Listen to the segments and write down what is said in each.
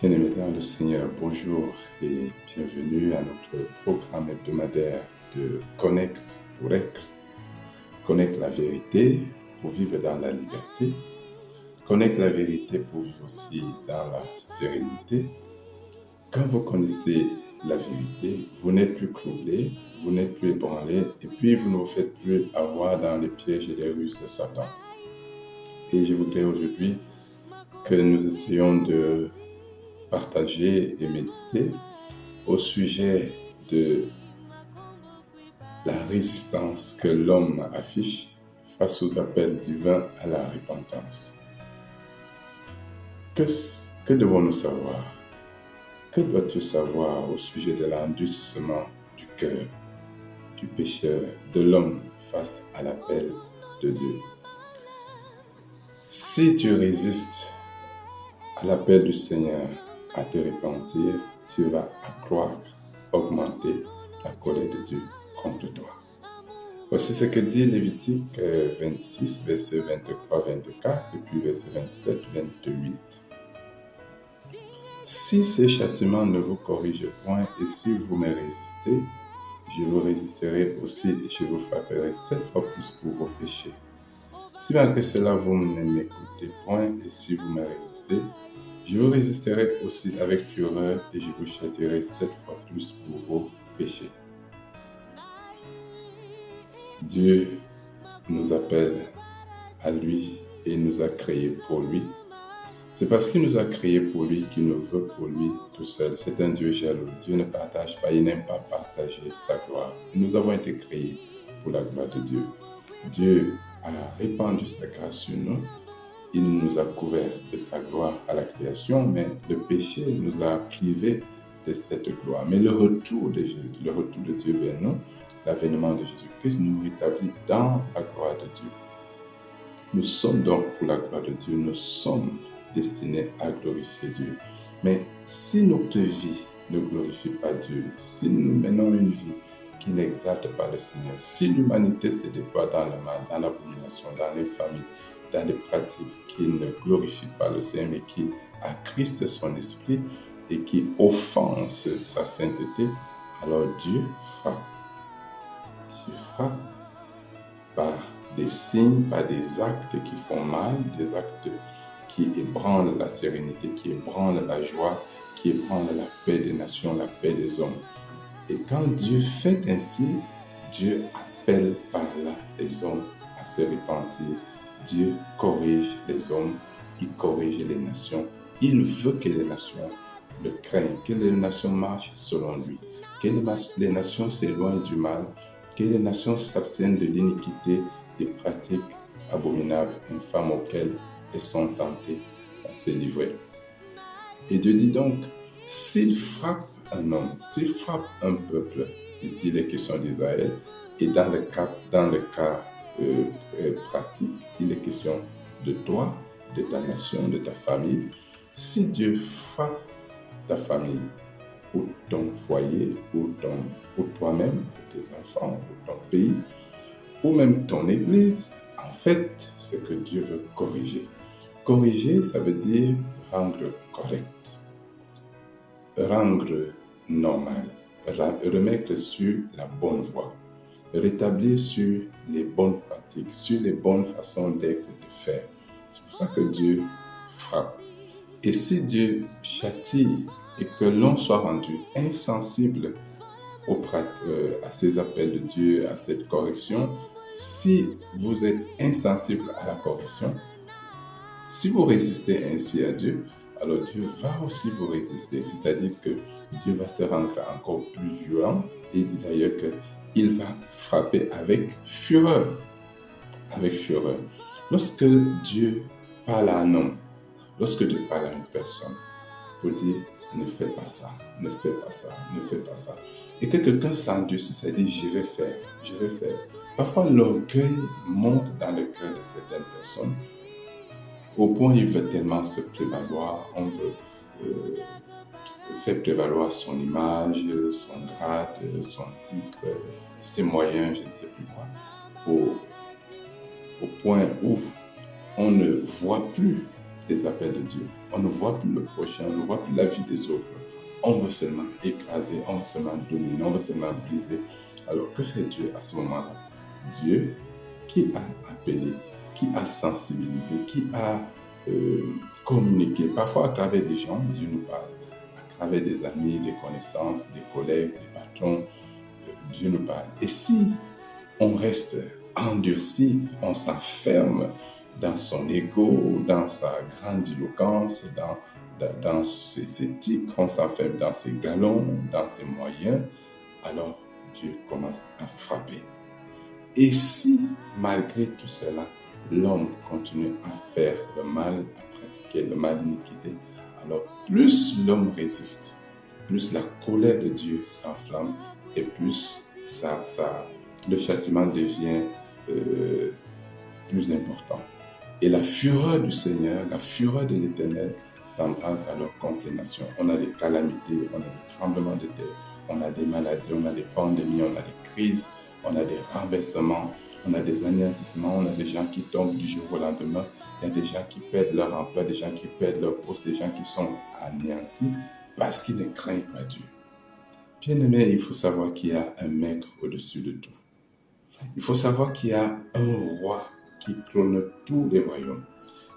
Bien-aimés dans le Seigneur, bonjour et bienvenue à notre programme hebdomadaire de Connect pour être. Connect la vérité pour vivre dans la liberté. Connect la vérité pour vivre aussi dans la sérénité. Quand vous connaissez la vérité, vous n'êtes plus troublé, vous n'êtes plus ébranlé et puis vous ne vous faites plus avoir dans les pièges et les ruses de Satan. Et je voudrais aujourd'hui que nous essayions de partager et méditer au sujet de la résistance que l'homme affiche face aux appels divins à la repentance. Que devons-nous savoir? Que dois-tu savoir au sujet de l'endurcissement du cœur, du pécheur, de l'homme face à l'appel de Dieu? Si tu résistes à l'appel du Seigneur à te repentir, tu vas accroître, augmenter la colère de Dieu contre toi. Voici ce que dit Lévitique 26, versets 23-24 et puis verset 27-28. Si ces châtiments ne vous corrigent point et si vous me résistez, je vous résisterai aussi et je vous frapperai 7 fois plus pour vos péchés. Si malgré cela vous ne m'écoutez point et si vous me résistez, je vous résisterai aussi avec fureur et je vous châtierai 7 fois plus pour vos péchés. Dieu nous appelle à lui et nous a créés pour lui. C'est parce qu'il nous a créés pour lui qu'il nous veut pour lui tout seul. C'est un Dieu jaloux. Dieu ne partage pas, il n'aime pas partager sa gloire. Nous avons été créés pour la gloire de Dieu. Dieu a répandu sa grâce sur nous. Il nous a couverts de sa gloire à la création, mais le péché nous a privés de cette gloire. Mais le retour de Dieu vers nous, l'avènement de Jésus-Christ nous rétablit dans la gloire de Dieu. Nous sommes donc pour la gloire de Dieu, nous sommes destinés à glorifier Dieu. Mais si notre vie ne glorifie pas Dieu, si nous menons une vie qui n'exalte pas le Seigneur, si l'humanité se déploie dans le mal, dans l'abomination, dans l'infamie, dans des pratiques qui ne glorifient pas le Seigneur, mais qui attristent son esprit et qui offensent sa sainteté, alors Dieu frappe. Dieu frappe par des signes, par des actes qui font mal, des actes qui ébranlent la sérénité, qui ébranlent la joie, qui ébranlent la paix des nations, la paix des hommes. Et quand Dieu fait ainsi, Dieu appelle par là les hommes à se repentir. Dieu corrige les hommes, il corrige les nations. Il veut que les nations le craignent, que les nations marchent selon lui, que les nations s'éloignent du mal, que les nations s'abstiennent de l'iniquité, des pratiques abominables, infâmes auxquelles elles sont tentées à se livrer. Et Dieu dit donc, s'il frappe un homme, s'il frappe un peuple, ici il est question d'Israël, et dans le cas pratique, il est question de toi, de ta nation, de ta famille. Si Dieu frappe ta famille, ou ton foyer, ou toi-même, ou tes enfants, ou ton pays, ou même ton église, en fait, c'est que Dieu veut corriger. Corriger, ça veut dire rendre correct, rendre normal, remettre sur la bonne voie, rétablir sur les bonnes pratiques, sur les bonnes façons d'être et de faire. C'est pour ça que Dieu frappe. Et si Dieu châtie et que l'on soit rendu insensible à ces appels de Dieu, à cette correction, si vous êtes insensible à la correction, si vous résistez ainsi à Dieu, alors Dieu va aussi vous résister. C'est-à-dire que Dieu va se rendre encore plus violent. Et il dit d'ailleurs qu'il va frapper avec fureur. Avec fureur. Lorsque Dieu parle à un homme, lorsque Dieu parle à une personne, il faut dire, ne fais pas ça, ne fais pas ça, ne fais pas ça. Et que quelqu'un s'endurcisse, ça dit, je vais faire. Parfois, l'orgueil monte dans le cœur de certaines personnes, au point où il veut tellement se prévaloir, on veut faire prévaloir son image, son grade, son titre, ses moyens, je ne sais plus quoi, au point où on ne voit plus des appels de Dieu. On ne voit plus le prochain, on ne voit plus la vie des autres. On veut seulement écraser, on veut seulement dominer, on veut seulement briser. Alors, que fait Dieu à ce moment-là? Dieu qui a appelé, qui a sensibilisé, qui a communiqué, parfois à travers des gens, Dieu nous parle, à travers des amis, des connaissances, des collègues, des patrons, Dieu nous parle. Et si on reste endurci, on s'enferme dans son ego, dans sa grandiloquence, dans ses tics, on s'enferme dans ses galons, dans ses moyens, alors Dieu commence à frapper. Et si, malgré tout cela, l'homme continue à faire le mal, à pratiquer le mal, l'iniquité, alors plus l'homme résiste, plus la colère de Dieu s'enflamme et plus le châtiment devient plus important. Et la fureur du Seigneur, la fureur de l'Éternel s'embrase alors contre les nations. On a des calamités, on a des tremblements de terre, on a des maladies, on a des pandémies, on a des crises, on a des renversements, on a des anéantissements, on a des gens qui tombent du jour au lendemain, il y a des gens qui perdent leur emploi, des gens qui perdent leur poste, des gens qui sont anéantis parce qu'ils ne craignent pas Dieu. Bien-aimé, il faut savoir qu'il y a un maître au-dessus de tout. Il faut savoir qu'il y a un roi qui trône tous les royaumes.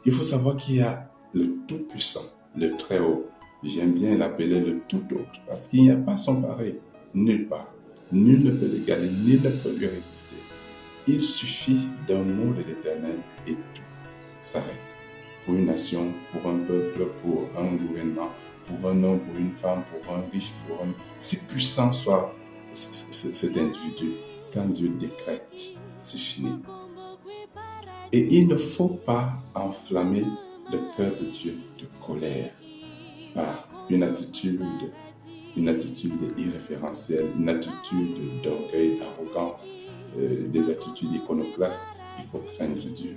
Il faut savoir qu'il y a le Tout-Puissant, le Très-Haut. J'aime bien l'appeler le Tout-Autre, parce qu'il n'y a pas son pareil, nulle part. Nul ne peut l'égaler, nul ne peut lui résister. Il suffit d'un mot de l'Éternel et tout s'arrête. Pour une nation, pour un peuple, pour un gouvernement, pour un homme, pour une femme, pour un riche, pour un... Si puissant soit cet individu, quand Dieu décrète, c'est fini. Et il ne faut pas enflammer le cœur de Dieu de colère par une attitude irréférentielle, une attitude d'orgueil, d'arrogance, des attitudes iconoclastes. Il faut craindre Dieu.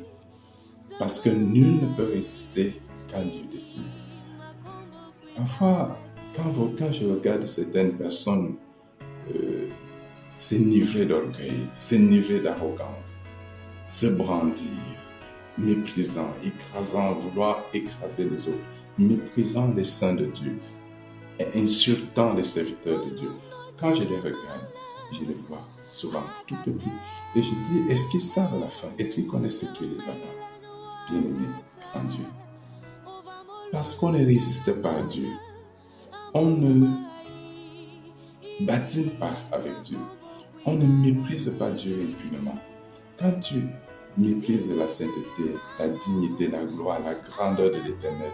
Parce que nul ne peut résister quand Dieu décide. Parfois, quand je regarde certaines personnes s'enivrer d'orgueil, s'enivrer d'arrogance, se brandir, méprisant, écrasant, vouloir écraser les autres, méprisant les saints de Dieu, et insultant les serviteurs de Dieu. Quand je les regarde, je les vois souvent tout petits. Et je dis, est-ce qu'ils savent la fin? Est-ce qu'ils connaissent ce qui les attend? Bien-aimé, grand Dieu. Parce qu'on ne résiste pas à Dieu. On ne badine pas avec Dieu. On ne méprise pas Dieu impunément. Quand tu méprises la sainteté, la dignité, la gloire, la grandeur de l'Éternel,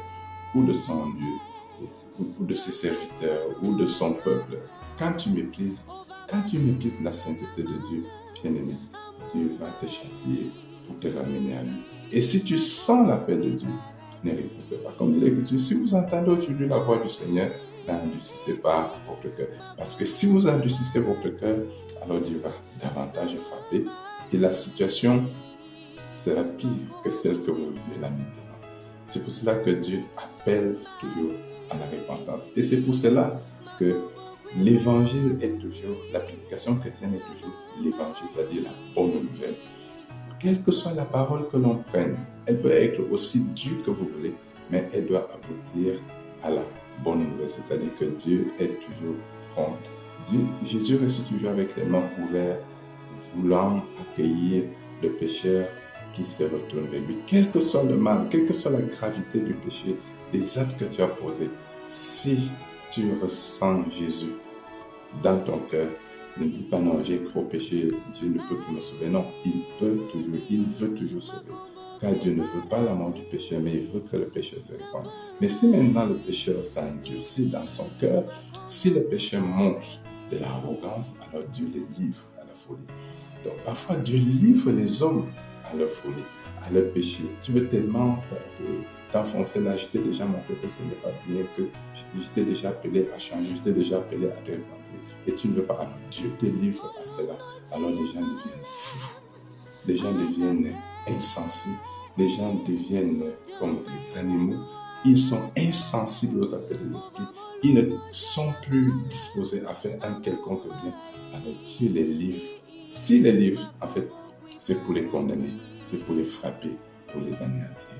ou de son lieu, ou de ses serviteurs, ou de son peuple, quand tu méprises la sainteté de Dieu, bien-aimé, Dieu va te châtier pour te ramener à lui. Et si tu sens l'appel de Dieu, ne résiste pas. Comme dit l'Écriture, si vous entendez aujourd'hui la voix du Seigneur, n'endurcissez pas votre cœur. Parce que si vous endurcissez votre cœur, alors Dieu va davantage frapper et la situation sera pire que celle que vous vivez là maintenant. C'est pour cela que Dieu appelle toujours à la repentance. Et c'est pour cela que l'évangile est toujours, la prédication chrétienne est toujours l'évangile, c'est-à-dire la bonne nouvelle. Quelle que soit la parole que l'on prenne, elle peut être aussi dure que vous voulez, mais elle doit aboutir à la bonne nouvelle, c'est-à-dire que Dieu est toujours prompt. Jésus reste toujours avec les mains ouvertes, voulant accueillir le pécheur qui se retourne vers lui. Quel que soit le mal, quelle que soit la gravité du péché, des actes que tu as posés, si tu ressens Jésus dans ton cœur, ne dis pas non, j'ai trop péché, Dieu ne peut plus me sauver. Non, il veut toujours sauver. Car Dieu ne veut pas la mort du pécheur, mais il veut que le pécheur se répande. Mais si maintenant le pécheur s'endurcit dans son cœur, si le pécheur montre de l'arrogance, alors Dieu les livre à la folie. Donc parfois Dieu livre les hommes à leur folie, à leur péché. Tu veux tellement t'enfoncer là, je t'ai déjà montré que ce n'est pas bien, que je t'ai déjà appelé à changer, je t'ai déjà appelé à te repentir. Et tu ne veux pas. Alors Dieu te livre à cela. Alors les gens deviennent fous. Les gens deviennent insensés. Les gens deviennent comme des animaux. Ils sont insensibles aux appels de l'esprit. Ils ne sont plus disposés à faire un quelconque bien. Alors Dieu les livre. S'il les livre, en fait, c'est pour les condamner. C'est pour les frapper, pour les anéantir.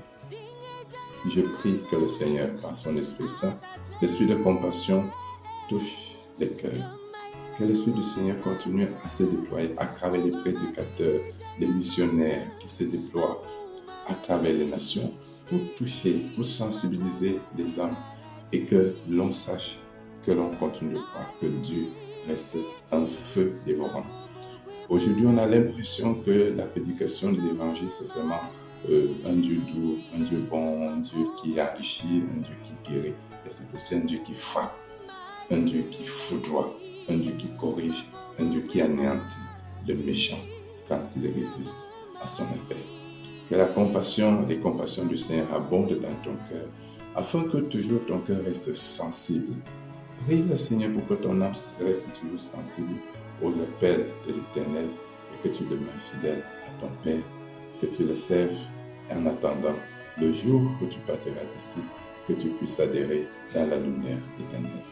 Je prie que le Seigneur, par son Esprit Saint, l'Esprit de compassion, touche les cœurs. Que l'Esprit du Seigneur continue à se déployer à travers les prédicateurs, les missionnaires qui se déploient à travers les nations pour toucher, pour sensibiliser les âmes et que l'on sache, que l'on continue de croire que Dieu reste un feu dévorant. Aujourd'hui, on a l'impression que la prédication de l'Évangile, c'est seulement un Dieu doux, un Dieu bon, un Dieu qui enrichit, un Dieu qui guérit. Et c'est aussi un Dieu qui frappe, un Dieu qui foudroie, un Dieu qui corrige, un Dieu qui anéantit le méchant quand il résiste à son appel. Que la compassion, les compassions du Seigneur abondent dans ton cœur, afin que toujours ton cœur reste sensible. Prie le Seigneur pour que ton âme reste toujours sensible aux appels de l'Éternel et que tu demeures fidèle à ton Père, que tu le serves en attendant le jour où tu partiras d'ici, que tu puisses adhérer dans la lumière éternelle.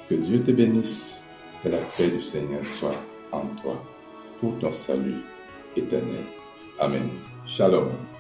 Que Dieu te bénisse, que la paix du Seigneur soit en toi pour ton salut éternel. Amen. Shalom.